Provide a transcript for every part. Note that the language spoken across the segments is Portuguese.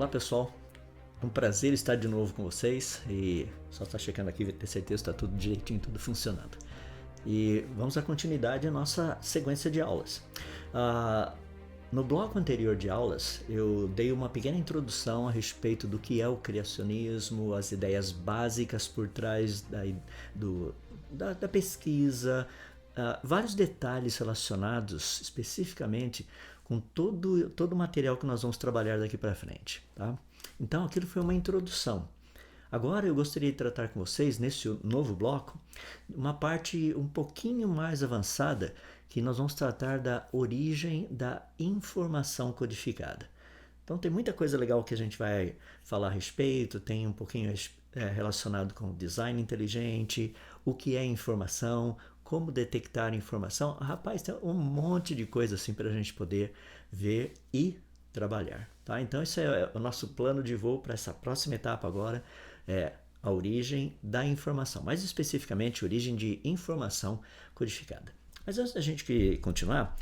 Olá pessoal, um prazer estar de novo com vocês e só estar checando aqui, ter certeza que está tudo direitinho, tudo funcionando. E vamos dar continuidade à nossa sequência de aulas. No bloco anterior de aulas, eu dei uma pequena introdução a respeito do que é o criacionismo, as ideias básicas por trás da pesquisa, vários detalhes relacionados especificamente com todo o material que nós vamos trabalhar daqui para frente. Tá? Então, aquilo foi uma introdução. Agora eu gostaria de tratar com vocês, nesse novo bloco, uma parte um pouquinho mais avançada, que nós vamos tratar da origem da informação codificada. Então tem muita coisa legal que a gente vai falar a respeito, tem um pouquinho relacionado com design inteligente, o que é informação, como detectar informação. Rapaz, tem um monte de coisa assim para a gente poder ver e trabalhar. Tá? Então esse é o nosso plano de voo para essa próxima etapa agora, é a origem da informação, mais especificamente a origem de informação codificada. Mas antes da gente continuar,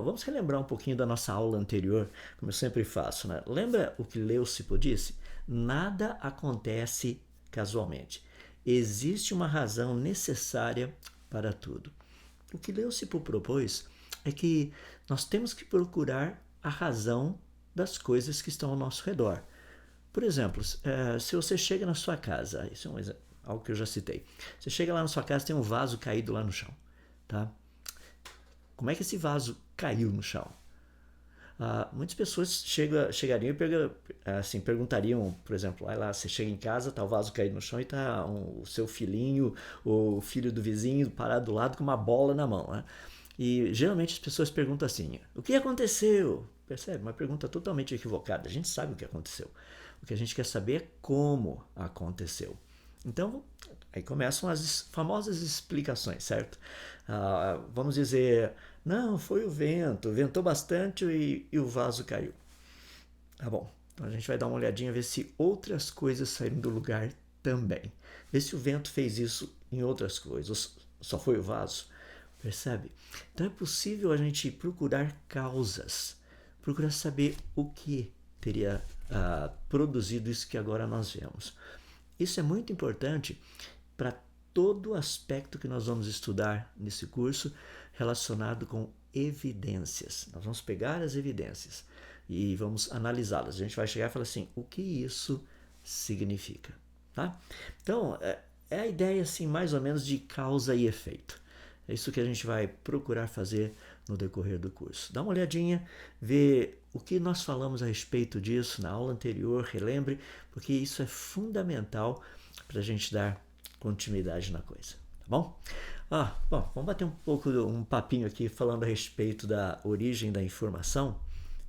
vamos relembrar um pouquinho da nossa aula anterior, como eu sempre faço, né? Lembra o que Leucipo disse? Nada acontece casualmente. Existe uma razão necessária para tudo. O que Leucipo propôs é que nós temos que procurar a razão das coisas que estão ao nosso redor. Por exemplo, se você chega na sua casa, isso é algo que eu já citei, você chega lá na sua casa e tem um vaso caído lá no chão. Tá? Como é que esse vaso caiu no chão? Muitas pessoas chegariam e perguntariam, por exemplo, lá você chega em casa, tá o vaso caído no chão e tá o seu filhinho, o filho do vizinho parado do lado com uma bola na mão. Né? E geralmente as pessoas perguntam assim, o que aconteceu? Percebe? Uma pergunta totalmente equivocada. A gente sabe o que aconteceu. O que a gente quer saber é como aconteceu. Então, aí começam as famosas explicações, certo? Vamos dizer, não, foi o vento, ventou bastante e o vaso caiu. Tá bom, então a gente vai dar uma olhadinha, ver se outras coisas saíram do lugar também. Ver se o vento fez isso em outras coisas, só foi o vaso. Percebe? Então é possível a gente procurar causas, procurar saber o que teria produzido isso que agora nós vemos. Isso é muito importante para todo aspecto que nós vamos estudar nesse curso relacionado com evidências. Nós vamos pegar as evidências e vamos analisá-las. A gente vai chegar e falar assim, o que isso significa? Tá? Então, é a ideia assim, mais ou menos de causa e efeito. É isso que a gente vai procurar fazer no decorrer do curso. Dá uma olhadinha, vê o que nós falamos a respeito disso na aula anterior, relembre, porque isso é fundamental para a gente dar continuidade na coisa, tá bom? Bom, vamos bater um papinho aqui falando a respeito da origem da informação,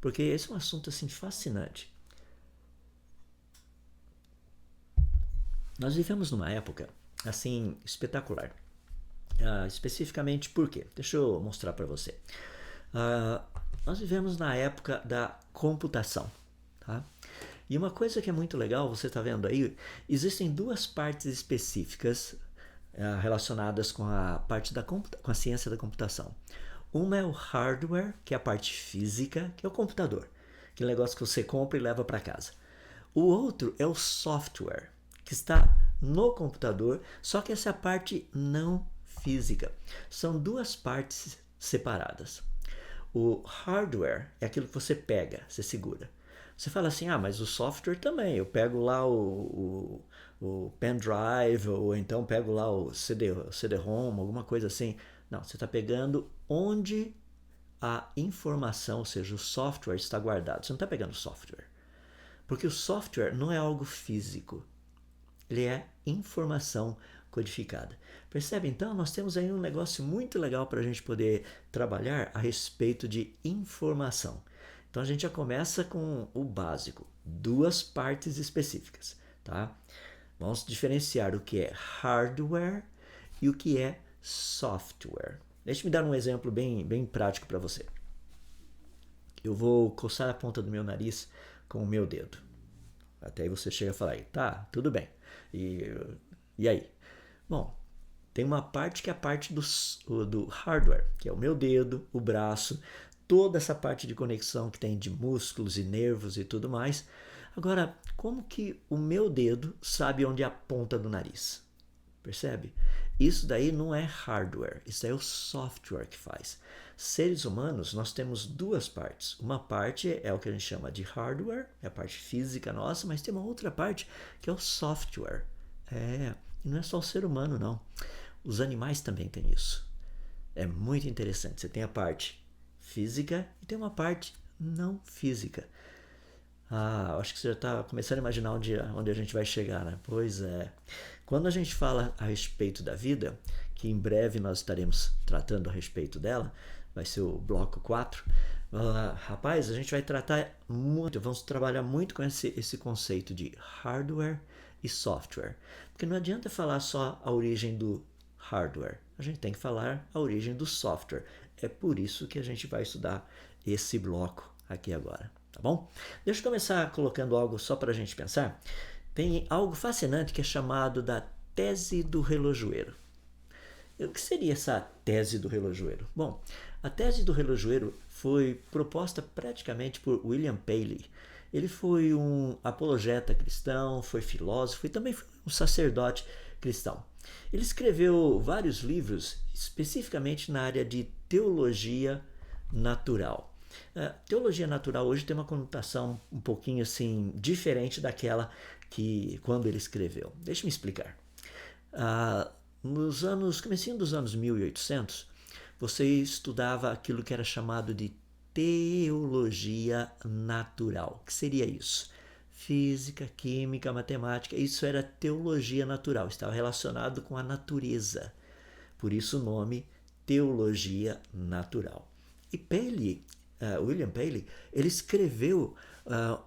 porque esse é um assunto assim fascinante. Nós vivemos numa época assim espetacular. Especificamente por quê? Deixa eu mostrar para você. Nós vivemos na época da computação. Tá? E uma coisa que é muito legal, você está vendo aí, existem duas partes específicas relacionadas com a parte com a ciência da computação. Uma é o hardware, que é a parte física, que é o computador. Aquele negócio que você compra e leva para casa. O outro é o software, que está no computador, só que essa é a parte não física. São duas partes separadas. O hardware é aquilo que você pega, você segura. Você fala assim, mas o software também. Eu pego lá o pendrive, ou então pego lá o CD-ROM, alguma coisa assim. Não, você está pegando onde a informação, ou seja, o software está guardado. Você não está pegando o software. Porque o software não é algo físico. Ele é informação codificada. Percebe? Então, nós temos aí um negócio muito legal para a gente poder trabalhar a respeito de informação. Então, a gente já começa com o básico, duas partes específicas. Tá? Vamos diferenciar o que é hardware e o que é software. Deixa-me dar um exemplo bem prático para você. Eu vou coçar a ponta do meu nariz com o meu dedo. Até aí você chega a falar, tá, tudo bem. E aí? Bom, tem uma parte que é a parte do hardware, que é o meu dedo, o braço, toda essa parte de conexão que tem de músculos e nervos e tudo mais. Agora, como que o meu dedo sabe onde é a ponta do nariz? Percebe? Isso daí não é hardware, isso é o software que faz. Seres humanos, nós temos duas partes. Uma parte é o que a gente chama de hardware, é a parte física nossa, mas tem uma outra parte que é o software. E não é só o ser humano, não. Os animais também têm isso. É muito interessante. Você tem a parte física e tem uma parte não física. Acho que você já está começando a imaginar onde a gente vai chegar, né? Pois é. Quando a gente fala a respeito da vida, que em breve nós estaremos tratando a respeito dela, vai ser o bloco 4. Rapaz, a gente vai tratar muito, vamos trabalhar muito com esse conceito de hardware e software. Porque não adianta falar só a origem do hardware, a gente tem que falar a origem do software. É por isso que a gente vai estudar esse bloco aqui agora. Tá bom? Deixa eu começar colocando algo só para a gente pensar. Tem algo fascinante que é chamado da tese do relojoeiro. O que seria essa tese do relojoeiro? Bom, a tese do relojoeiro foi proposta praticamente por William Paley. Ele foi um apologeta cristão, foi filósofo e também foi um sacerdote cristão. Ele escreveu vários livros, especificamente na área de teologia natural. A teologia natural hoje tem uma conotação um pouquinho assim diferente daquela que quando ele escreveu. Deixa-me explicar. Comecinho dos anos 1800, você estudava aquilo que era chamado de teologia natural. O que seria isso? Física, química, matemática, isso era teologia natural, estava relacionado com a natureza. Por isso o nome teologia natural. E William Paley, ele escreveu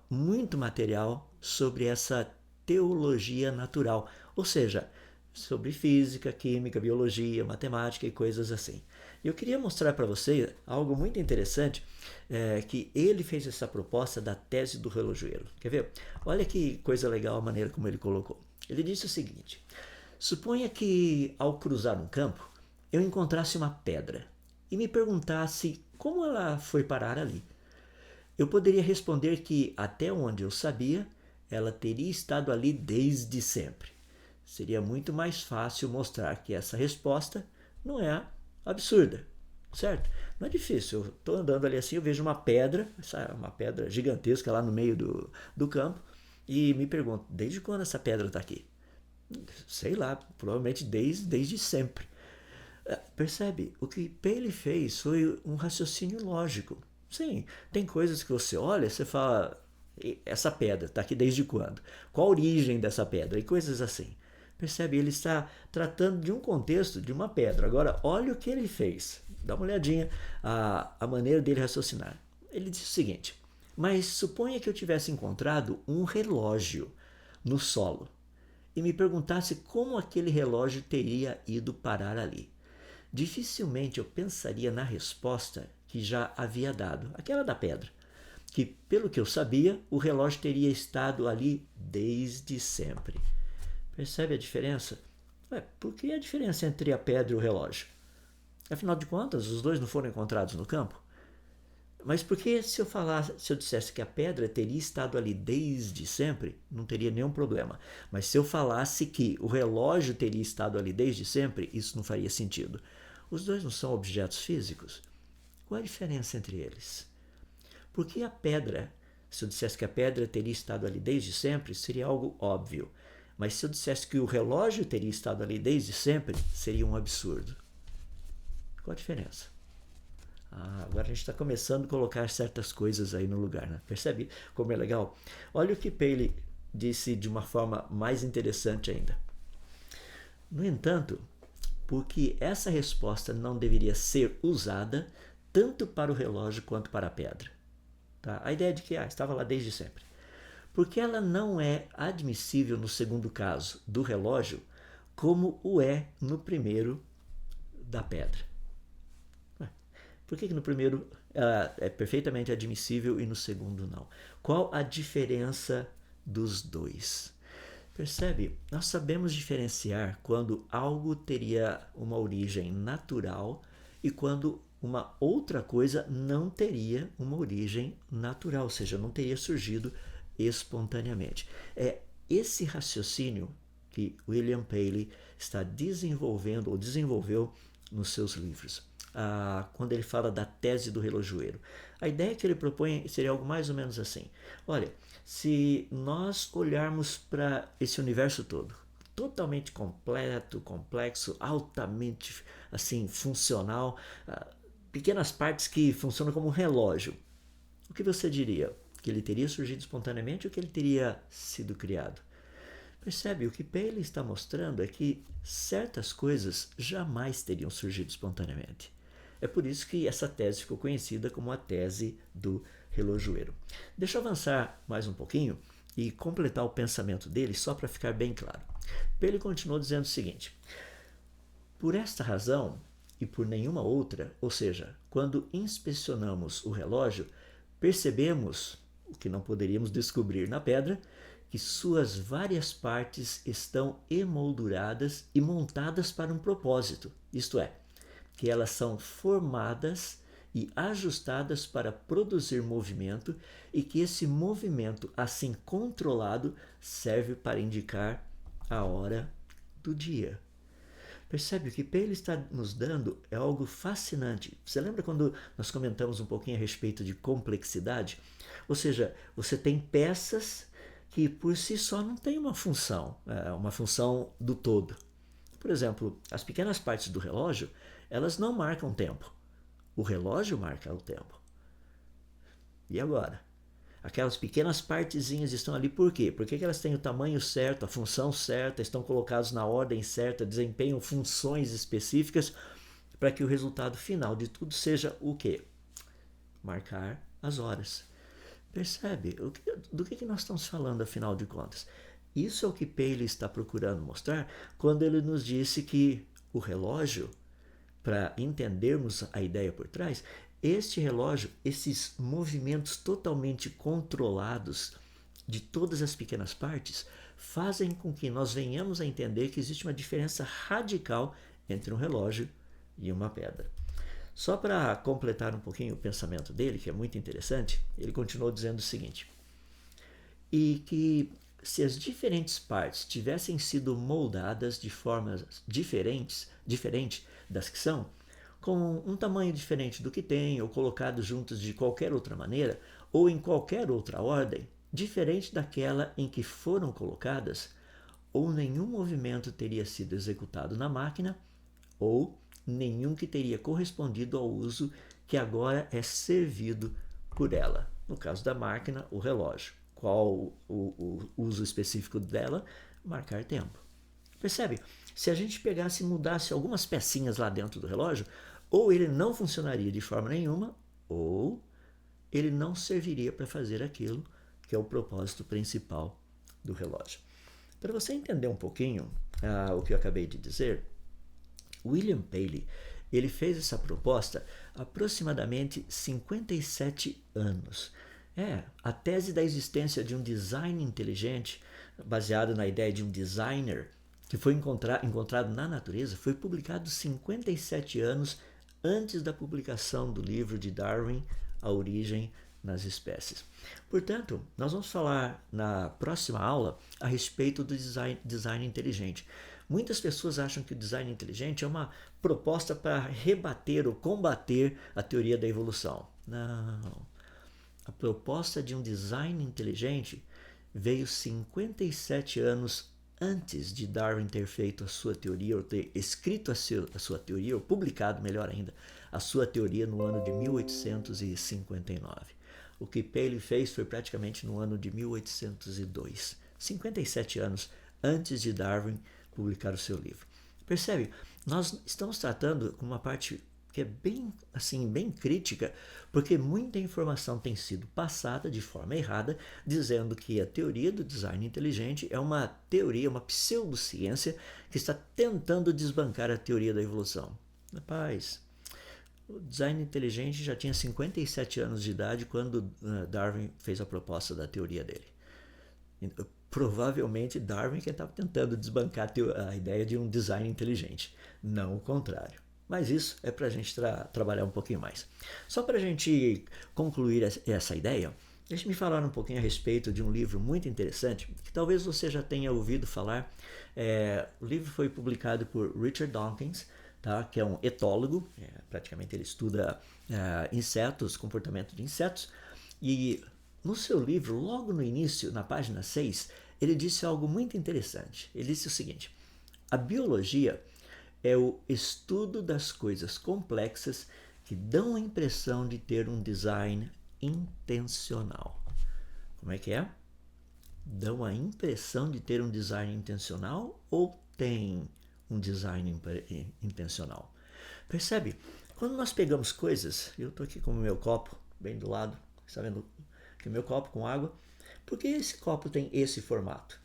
muito material sobre essa teologia natural, ou seja, sobre física, química, biologia, matemática e coisas assim. Eu queria mostrar para você algo muito interessante, que ele fez essa proposta da tese do relojoeiro. Quer ver? Olha que coisa legal a maneira como ele colocou. Ele disse o seguinte: suponha que ao cruzar um campo, eu encontrasse uma pedra e me perguntasse como ela foi parar ali. Eu poderia responder que, até onde eu sabia, ela teria estado ali desde sempre. Seria muito mais fácil mostrar que essa resposta não é absurda, certo? Não é difícil. Eu estou andando ali assim, eu vejo uma pedra gigantesca lá no meio do campo, e me pergunto, desde quando essa pedra está aqui? Sei lá, provavelmente desde sempre. Percebe? O que Paley fez foi um raciocínio lógico. Sim, tem coisas que você olha e você fala, essa pedra está aqui desde quando? Qual a origem dessa pedra? E coisas assim. Percebe? Ele está tratando de um contexto de uma pedra. Agora, olha o que ele fez. Dá uma olhadinha a maneira dele raciocinar. Ele disse o seguinte: mas suponha que eu tivesse encontrado um relógio no solo e me perguntasse como aquele relógio teria ido parar ali. Dificilmente eu pensaria na resposta que já havia dado, aquela da pedra, que, pelo que eu sabia, o relógio teria estado ali desde sempre. Percebe a diferença? Por que a diferença entre a pedra e o relógio? Afinal de contas, os dois não foram encontrados no campo? Mas por que se eu dissesse que a pedra teria estado ali desde sempre, não teria nenhum problema. Mas se eu falasse que o relógio teria estado ali desde sempre, isso não faria sentido. Os dois não são objetos físicos. Qual a diferença entre eles? Porque a pedra, se eu dissesse que a pedra teria estado ali desde sempre, seria algo óbvio. Mas se eu dissesse que o relógio teria estado ali desde sempre, seria um absurdo. Qual a diferença? Agora a gente está começando a colocar certas coisas aí no lugar, né? Percebe como é legal? Olha o que Paley disse de uma forma mais interessante ainda. No entanto, porque essa resposta não deveria ser usada tanto para o relógio quanto para a pedra. Tá? A ideia de que estava lá desde sempre. Porque ela não é admissível no segundo caso do relógio, como o é no primeiro da pedra. Por que no primeiro é perfeitamente admissível e no segundo não? Qual a diferença dos dois? Percebe? Nós sabemos diferenciar quando algo teria uma origem natural e quando uma outra coisa não teria uma origem natural, ou seja, não teria surgido espontaneamente. É esse raciocínio que William Paley está desenvolvendo ou desenvolveu nos seus livros. Quando ele fala da tese do relojoeiro. A ideia que ele propõe seria algo mais ou menos assim. Olha, se nós olharmos para esse universo todo, totalmente completo, complexo, altamente assim funcional, pequenas partes que funcionam como um relógio, o que você diria? Que ele teria surgido espontaneamente ou que ele teria sido criado? Percebe? O que Paley está mostrando é que certas coisas jamais teriam surgido espontaneamente. É por isso que essa tese ficou conhecida como a tese do relojoeiro. Deixa eu avançar mais um pouquinho e completar o pensamento dele só para ficar bem claro. Paley continuou dizendo o seguinte: por esta razão e por nenhuma outra, ou seja, quando inspecionamos o relógio, percebemos o que não poderíamos descobrir na pedra, que suas várias partes estão emolduradas e montadas para um propósito, isto é, que elas são formadas e ajustadas para produzir movimento e que esse movimento, assim controlado, serve para indicar a hora do dia. Percebe? O que Paley está nos dando é algo fascinante. Você lembra quando nós comentamos um pouquinho a respeito de complexidade? Ou seja, você tem peças que por si só não têm uma função do todo. Por exemplo, as pequenas partes do relógio, elas não marcam tempo. O relógio marca o tempo. E agora? Aquelas pequenas partezinhas estão ali por quê? Porque elas têm o tamanho certo, a função certa, estão colocadas na ordem certa, desempenham funções específicas para que o resultado final de tudo seja o quê? Marcar as horas. Percebe? Do que nós estamos falando, afinal de contas? Isso é o que Paley está procurando mostrar quando ele nos disse que o relógio, para entendermos a ideia por trás, este relógio, esses movimentos totalmente controlados de todas as pequenas partes, fazem com que nós venhamos a entender que existe uma diferença radical entre um relógio e uma pedra. Só para completar um pouquinho o pensamento dele, que é muito interessante, ele continuou dizendo o seguinte: e que se as diferentes partes tivessem sido moldadas de formas diferente das que são, com um tamanho diferente do que tem, ou colocados juntos de qualquer outra maneira, ou em qualquer outra ordem, diferente daquela em que foram colocadas, ou nenhum movimento teria sido executado na máquina, ou nenhum que teria correspondido ao uso que agora é servido por ela. No caso da máquina, o relógio. Qual o uso específico dela? Marcar tempo. Percebe? Se a gente pegasse e mudasse algumas pecinhas lá dentro do relógio, ou ele não funcionaria de forma nenhuma, ou ele não serviria para fazer aquilo que é o propósito principal do relógio. Para você entender um pouquinho o que eu acabei de dizer, William Paley, ele fez essa proposta há aproximadamente 57 anos. A tese da existência de um design inteligente, baseado na ideia de um designer, que foi encontrado na natureza, foi publicado 57 anos antes da publicação do livro de Darwin, A Origem nas Espécies. Portanto, nós vamos falar na próxima aula a respeito do design inteligente. Muitas pessoas acham que o design inteligente é uma proposta para rebater ou combater a teoria da evolução. Não. A proposta de um design inteligente veio 57 anos antes de Darwin ter feito a sua teoria, ou ter escrito a sua teoria, ou publicado, melhor ainda, a sua teoria no ano de 1859. O que Paley fez foi praticamente no ano de 1802, 57 anos antes de Darwin publicar o seu livro. Percebe? Nós estamos tratando com uma parte que é bem crítica, porque muita informação tem sido passada de forma errada, dizendo que a teoria do design inteligente é uma teoria, uma pseudociência que está tentando desbancar a teoria da evolução. Rapaz, o design inteligente já tinha 57 anos de idade quando Darwin fez a proposta da teoria dele. Provavelmente Darwin que estava tentando desbancar a ideia de um design inteligente, não o contrário. Mas isso é para a gente trabalhar um pouquinho mais. Só para a gente concluir essa ideia, Deixe-me falar um pouquinho a respeito de um livro muito interessante que talvez você já tenha ouvido falar. O livro foi publicado por Richard Dawkins, tá? Que é um etólogo, praticamente ele estuda insetos, comportamento de insetos, e no seu livro, logo no início, na página 6, ele disse algo muito interessante. Ele disse o seguinte: a biologia é o estudo das coisas complexas que dão a impressão de ter um design intencional. Como é que é? Dão a impressão de ter um design intencional ou tem um design intencional? Percebe? Quando nós pegamos coisas, eu estou aqui com o meu copo bem do lado, está vendo que o meu copo com água, por que esse copo tem esse formato?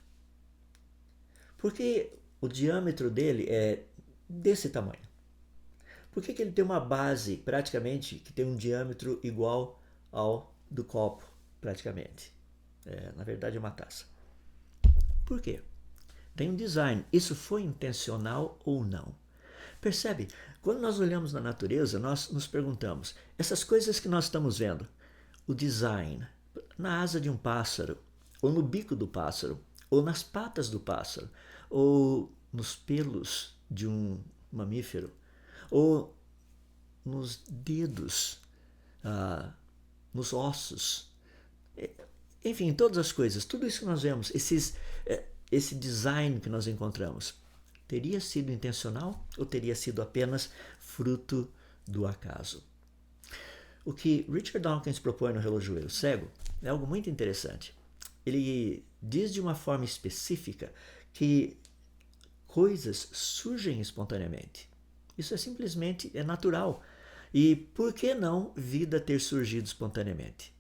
Porque o diâmetro dele é desse tamanho. Por que ele tem uma base praticamente que tem um diâmetro igual ao do copo, praticamente? Na verdade é uma taça. Por quê? Tem um design. Isso foi intencional ou não? Percebe? Quando nós olhamos na natureza, nós nos perguntamos, essas coisas que nós estamos vendo, o design, na asa de um pássaro, ou no bico do pássaro, ou nas patas do pássaro, ou nos pelos de um mamífero, ou nos dedos, nos ossos, enfim, todas as coisas, tudo isso que nós vemos, esse design que nós encontramos, teria sido intencional ou teria sido apenas fruto do acaso? O que Richard Dawkins propõe no Relojoeiro Cego é algo muito interessante. Ele diz de uma forma específica que coisas surgem espontaneamente. Isso simplesmente é natural. E por que não vida ter surgido espontaneamente?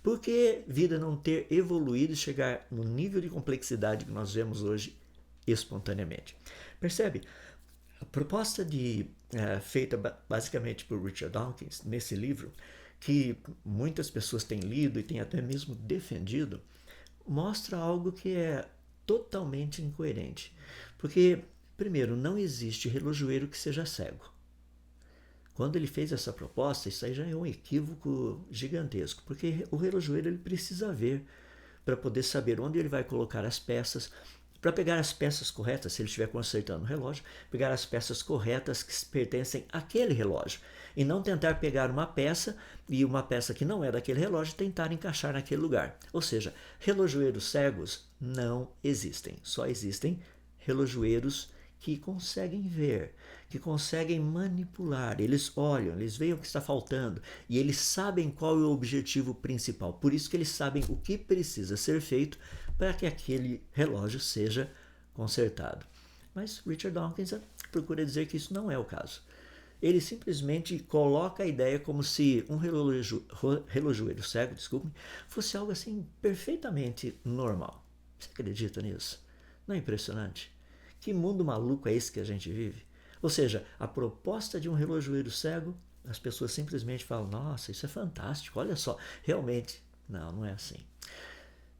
Por que vida não ter evoluído e chegar no nível de complexidade que nós vemos hoje espontaneamente? Percebe? A proposta feita basicamente por Richard Dawkins nesse livro, que muitas pessoas têm lido e têm até mesmo defendido, mostra algo que é totalmente incoerente. Porque, primeiro, não existe relojoeiro que seja cego. Quando ele fez essa proposta, isso aí já é um equívoco gigantesco, porque o relojoeiro ele precisa ver para poder saber onde ele vai colocar as peças, para pegar as peças corretas, se ele estiver consertando o relógio, pegar as peças corretas que pertencem àquele relógio, e não tentar pegar uma peça e uma peça que não é daquele relógio e tentar encaixar naquele lugar. Ou seja, relojoeiros cegos não existem, só existem relojoeiros que conseguem ver, que conseguem manipular, eles olham, eles veem o que está faltando e eles sabem qual é o objetivo principal. Por isso que eles sabem o que precisa ser feito para que aquele relógio seja consertado. Mas Richard Dawkins procura dizer que isso não é o caso. Ele simplesmente coloca a ideia como se um relojoeiro cego, fosse algo assim perfeitamente normal. Você acredita nisso? Não é impressionante? Que mundo maluco é esse que a gente vive? Ou seja, a proposta de um relojoeiro cego, as pessoas simplesmente falam, nossa, isso é fantástico, olha só, realmente. Não é assim.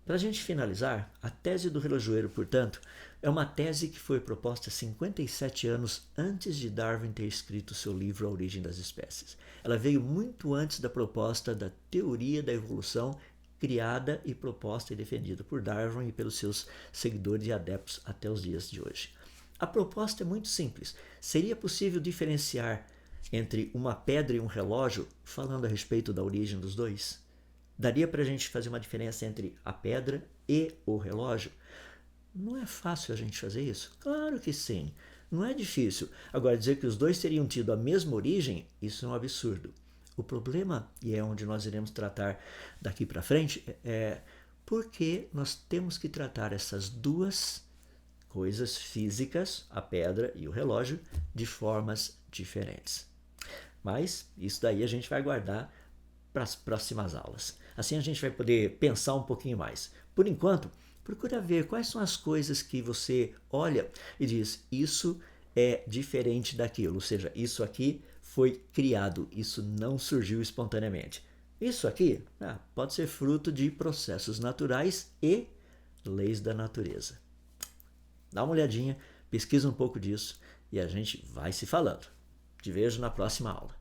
Para a gente finalizar, a tese do relojoeiro, portanto, é uma tese que foi proposta 57 anos antes de Darwin ter escrito seu livro A Origem das Espécies. Ela veio muito antes da proposta da teoria da evolução criada e proposta e defendida por Darwin e pelos seus seguidores e adeptos até os dias de hoje. A proposta é muito simples. Seria possível diferenciar entre uma pedra e um relógio, falando a respeito da origem dos dois? Daria para a gente fazer uma diferença entre a pedra e o relógio? Não é fácil a gente fazer isso? Claro que sim. Não é difícil. Agora, dizer que os dois teriam tido a mesma origem, isso é um absurdo. O problema, e é onde nós iremos tratar daqui para frente, é por que nós temos que tratar essas duas coisas físicas, a pedra e o relógio, de formas diferentes. Mas isso daí a gente vai guardar para as próximas aulas. Assim a gente vai poder pensar um pouquinho mais. Por enquanto, procura ver quais são as coisas que você olha e diz, isso é diferente daquilo, ou seja, isso aqui foi criado, isso não surgiu espontaneamente. Isso aqui pode ser fruto de processos naturais e leis da natureza. Dá uma olhadinha, pesquisa um pouco disso e a gente vai se falando. Te vejo na próxima aula.